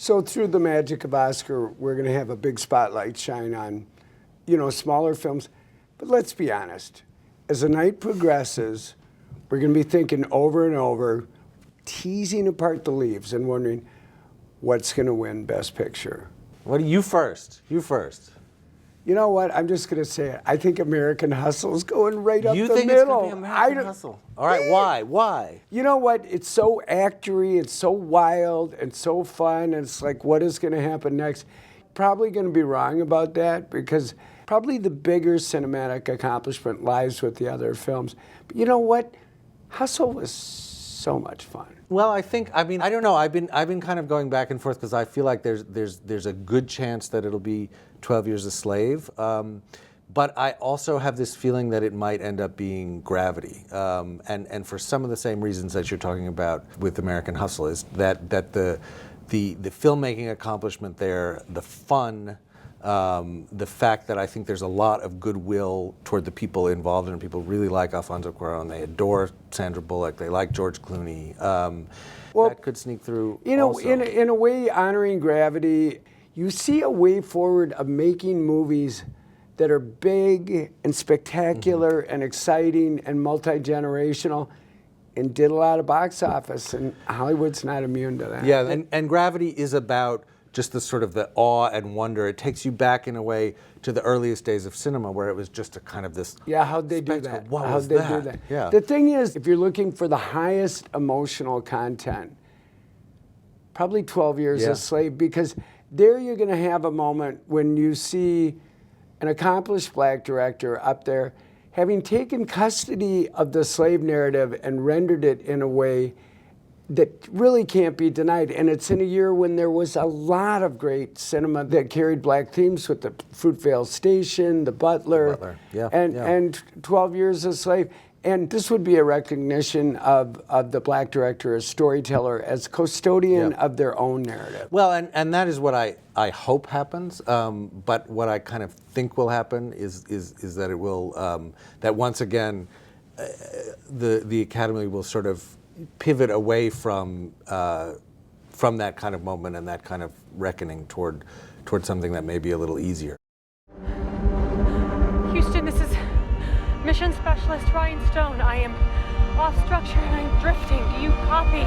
So through the magic of Oscar, we're going to have a big spotlight shine on, smaller films. But let's be honest. As the night progresses, we're going to be thinking over and over, teasing apart the leaves and wondering what's going to win Best Picture. What? You first. You first. You know what? I'm just going to say it. I think American Hustle is going right up the middle. You think it's going to be American Hustle? All right, why? Why? You know what? It's so actory, it's so wild, and so fun, and it's like, what is going to happen next? Probably going to be wrong about that, because probably the bigger cinematic accomplishment lies with the other films. But you know what? Hustle was so much fun. Well, I don't know. I've been kind of going back and forth because I feel like there's a good chance that it'll be 12 Years a Slave. But I also have this feeling that it might end up being Gravity. And for some of the same reasons that you're talking about with American Hustle, is that the filmmaking accomplishment there, the fun, the fact that I think there's a lot of goodwill toward the people involved, and people really like Alfonso Cuarón. They adore Sandra Bullock. They like George Clooney. That could sneak through. Also. In a way, honoring Gravity, you see a way forward of making movies that are big and spectacular and exciting and multi-generational, and did a lot of box office, and Hollywood's not immune to that. Yeah, and Gravity is about just the sort of the awe and wonder. It takes you back in a way to the earliest days of cinema, where it was just a kind of this. Yeah, how'd they do that? How'd they do that? Yeah. The thing is, if you're looking for the highest emotional content, probably 12 Years a Slave, because there you're going to have a moment when you see an accomplished black director up there having taken custody of the slave narrative and rendered it in a way that really can't be denied. And it's in a year when there was a lot of great cinema that carried black themes, with the Fruitvale Station, The Butler, and 12 Years a Slave. And this would be a recognition of the black director as storyteller, as custodian of their own narrative. Well, and that is what I hope happens. But what I kind of think will happen is that it will, that once again, the Academy will sort of pivot away from that kind of moment and that kind of reckoning toward something that may be a little easier. Houston, this is Mission Specialist Ryan Stone. I am off structure and I'm drifting. Do you copy?